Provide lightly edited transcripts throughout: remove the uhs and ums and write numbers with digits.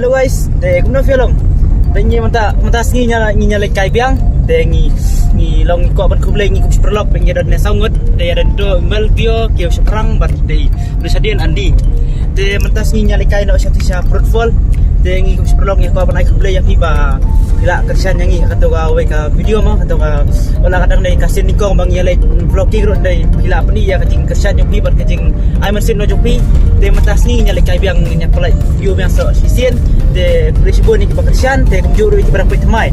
hello guys, kumna film. Ngi mentas ngi nyala kai biang, ngi long ko ban kublai ngi kups perlop ngi dan sangut, dan do mel bio kio seperang bat Nusadian Andi. Mentas ngi nyala kai no syatisha fruitful, ngi kups perlop ngi ko ban ai kublai yang iba bila kerjaan yang ngi kata ka video mah kata ka olah kadang dai kasin nikong bang nyala vlogging ro dai bila apa ni ya kacing kerjaan yang iba kacing ai mesin no jopi. Mentas ngi nyala kai biang ngi nyapalai view yang so sisien. Presibun ni pekerjaan kemjuru itu berapa temai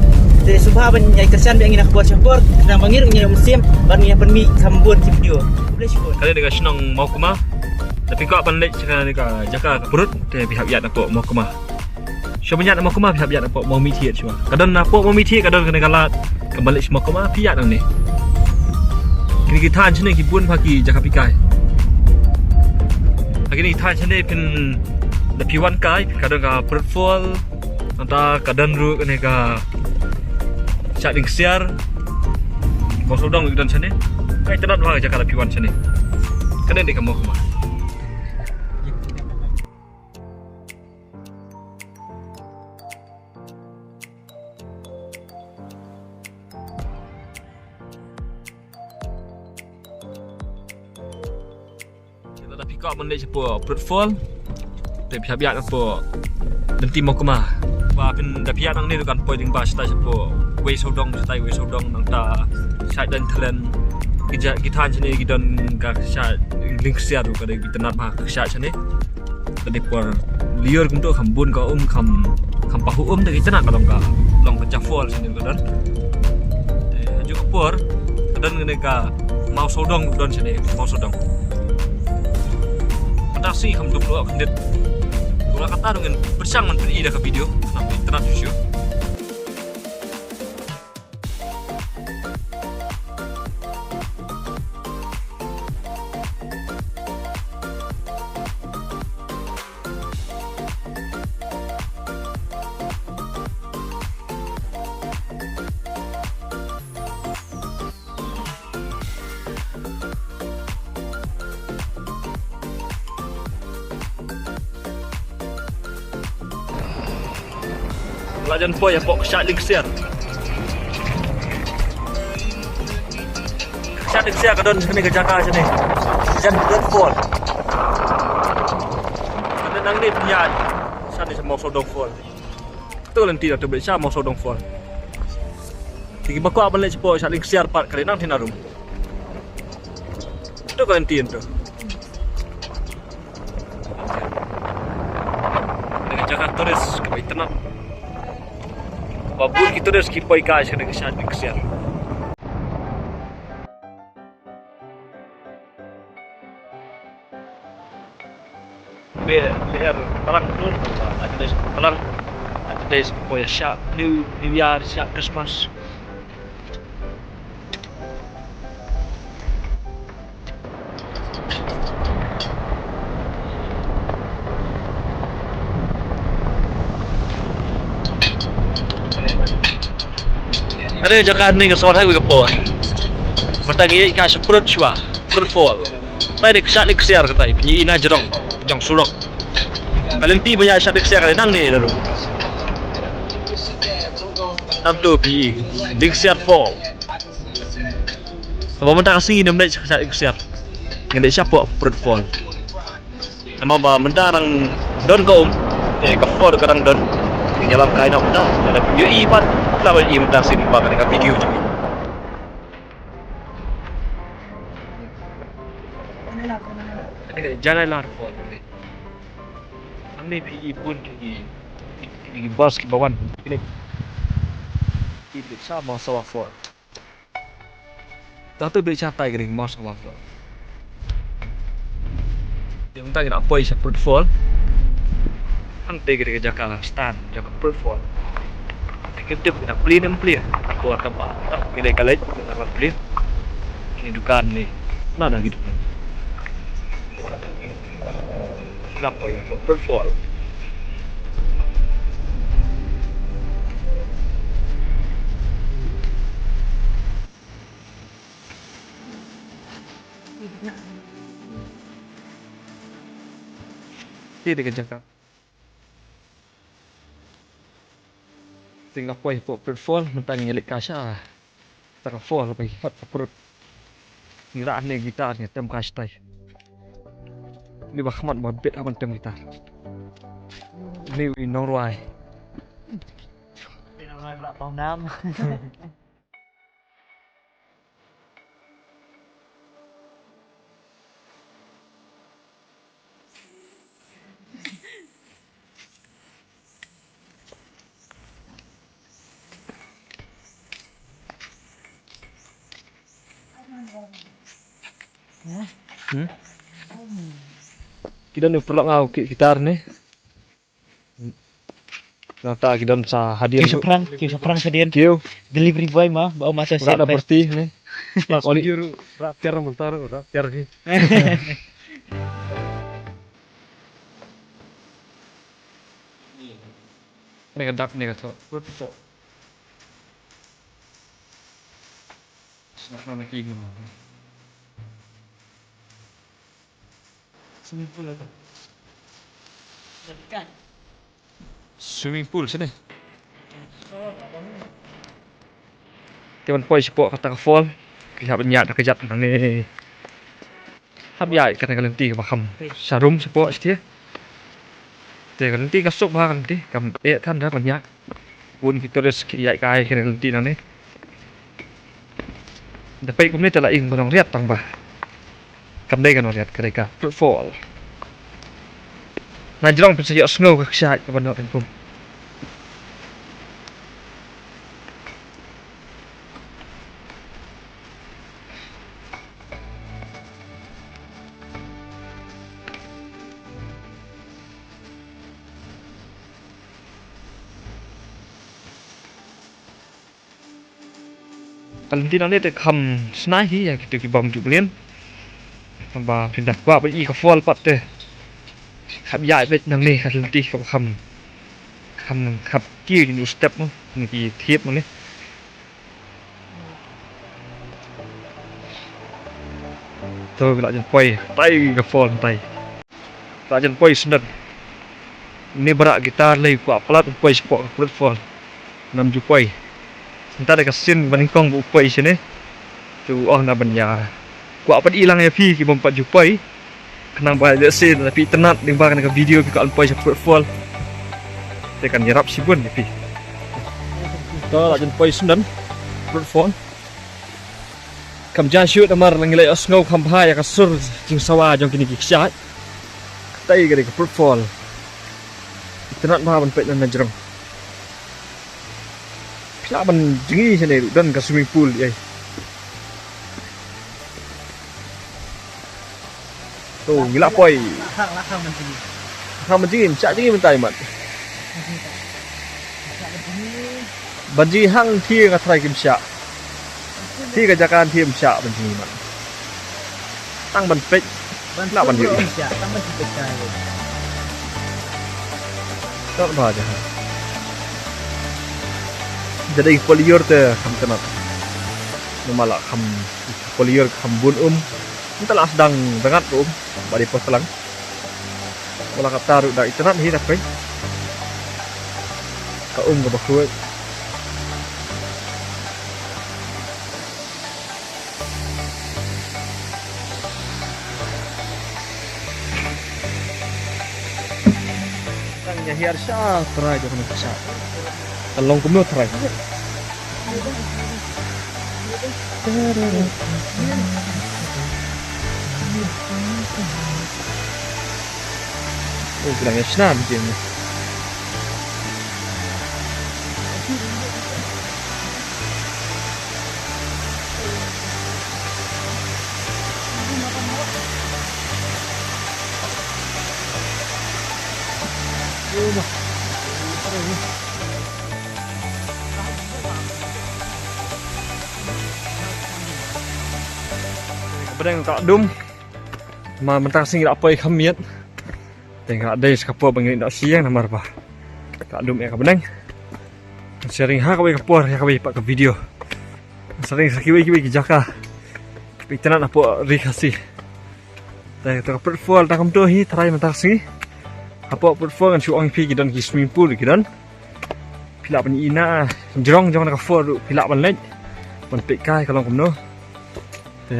subha ban nyai kerjaan yang nak buat campur dan bangir nyai musim ban nyai penmi sambut video presibun kali dengan senang mau kumah tapi kau ban lek sekarang ni ka jaka ka perut te pihak yat nak mau kumah sebenarnya mau kumah pihak yat nak mau miti cuma kadang nak mau miti kadang kena kalat kembali semua kumah pihak nang ni kini kita han sini kibun pagi jaka pikai pagi ni than sini pin the P1 kai kadang ka fruitful anta kadang ru kene ka chatting share mo sodong dan sene kai tenat wa ja kala P1 sene kadang de kamu kuma tapi kau mende sepo fruitful te pihak apa nanti mau kemah wa pin da pihak nang ni kan pointing bas ta sepo we sodong nang ta side dan talent kita sini gidon ka sha link share ka de bitnat ba ka sha sini tadi por liur kumto khambun ka kham pahu de kita nak kalong ka long ka chafol sini ka dan aju por dan ngene ka mau sodong don sini mau sodong patasi kham dulu khandit Gula kata dengan bersang menteri dah ke video kenapa internet isu. Lajan po ya po shot link share. Shot link share kadon sini ke Jakarta sini. Jan phone. Ada nang ni punya shot ni mau sodong phone. Tu nanti dah terbeli shot mau sodong phone. Tigi baku apa lagi po shot link share part kali nang tinarum. Tu kan nanti tu. Dengan Jakarta terus ke internet. Babul kita dah skip pai ka sini ke shot share. Biar perang dulu, ada des boy shot new year shot Christmas. Ada Jakarta ni kesalahan saya berapa? Bertanya ikan seperut cua, fruitful. Tadi kesat ni kesiar kata, penyi ina jerong, jong surok. Valenti punya kesat ni kesiar kata nang ni lalu. Nampu pi, di kesiar fall. Apa mentang sih nama ni kesat ni kesiar? Yang dia siapa fruitful. Nama apa mentang don kau, kafir kadang don. Dalam kain apa dah? Dalam video ipat, lawan imat sini bagai dengan video je. Jalan lah. Kami pergi pun pergi bos ke bawah. Ini sama sawah for. Tak tu beli catai kering mas sawah for. Dia minta nak apa isap fruitful. Nanti kita Jakarta stand Jakarta fruitful. Kita nak beli buat tempat. Kita kalah nak beli. Ini dukaan ni. Mana gitu. Kenapa ya fruitful? Ini dekat Jakarta. tinggal poi po perform mentang nyelik kasha. Tak fall bagi hot perut. Ngiraan ni gitar ni tem kastai. Ni bahmat mabet aman tem gitar. Ni Norway. Đi nào lại vào Nam. Kita ni perlu ngau gitar ni. Nata kita sa hadiah. Kieu seprang sedian. Kieu. Delivery boy mah bawa masuk set. Ada berti ni. Lak oli juru raktir mentar raktir ni. Ni kedak ni kaso. Betul. Nak nak lagi ni. Swimming pool ada. Dekat. Swimming pool sini. Teman poi sepok kata fall. Kita benyat nak kejat nang ni. Hab yai kata kalenti ke bakam. Sarum sepok setia. Te kalenti kasuk ba kalenti kam than dah banyak. Pun kita res yai kai kalenti nang ni. Dapat kum ni telah ing bonong riat tang ba. Kam dai kan riat kereka fall. Najrong pun saja snow ke syat ke bandar pun. Kalau nanti nanti tekam senai hi ya kita kibam jubelin. Ba pindah guaไปอีก fall ปัดเด้ ขับย้ายไปทางนี้ครับทีเขาคำขับกี้อยู่สเต็ปมั้งกี่เทียบมั้งนี่ตัวเราจะไปไต่กับฟอนไต่เราจะไปสนัดนี่บระกีตาร์เลยกว่าพลัดไปสปอร์ตกับฟอนนำจุไปนั่นแต่กับสิ้นบันกล้องบุไปใช่ไหมจูอ๋อนาบัญญากว่าปัดอีหลังyaพี่กี่บอมปัดจุไปKenang banyak sen tapi tenat dimbangkan dengan video pi kat alpai support full. Tekan nyerap sibun ni pi. To la jen poi sundan support full. Kam ja shoot amar langilai asngau kam bha ya kasur jing sawa jong kini ki syat. Tai gari support full. Tenat ma ban pet nan jerong. Pia ban jingi sene dan ka swimming pool ai. Tuh, gila poi. Lakang mencing. Lakang mencing, cak jingi mentai mat. Banji hang thi ka trai kim syak. Thi ka jakan thi syak banji mat. Tang ban pek. Nak ban yu. Syak, tang ban pek kai. Tak ba ja. Jadi polior te kham tenat. Nomala kham polior kham bun Entahlah sedang dengar balik pos telang. Kalau kata taruh dah internet ni tapi kau ke bakul. Tangnya hiar syah terai jangan besar. Tolong kumno terai. Oh, bilangnya senang macam ni. Pedang tak dum. Ma mentang sing apa yang kamiat. Tengok ada sekapur bangin dak siang namar bah. Tak dum ya pedang. Sharing ha kau kapur ya kau pak ke video. Sering sakiwi kiwi jaka. Pitanan apa rikasi. Tengok tak perfual tak kamtu hi try mentang sing. Apa perfual kan suang pi kidan ki swimming pool kidan. pila ban ina jrong jong nak for pila ban lej ban pe kai kalong kum no te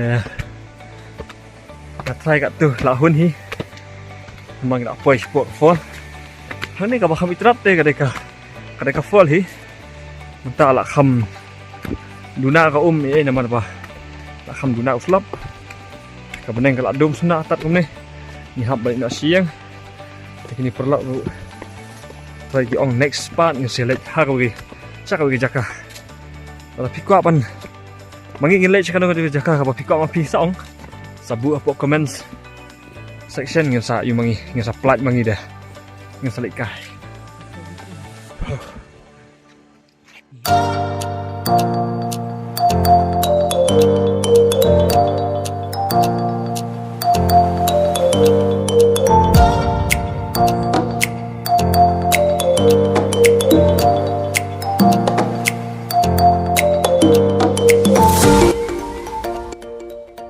nak try kat tu la hun hi mang nak poi sport for hani ka ba kham itrap te ka for hi menta la kham duna ka e naman ba la kham duna uslap ka beneng ka la dum suna tat kum ni ni hab balik nak siang kini perlu lagi on next part ni select harui cakap lagi jaka kalau pikwa pan mangin lek cakap lagi jaka kalau pikwa ma pi saong sabu apa comments section ngin sa yu mangi ngin sa plat mangi dah ngin select kai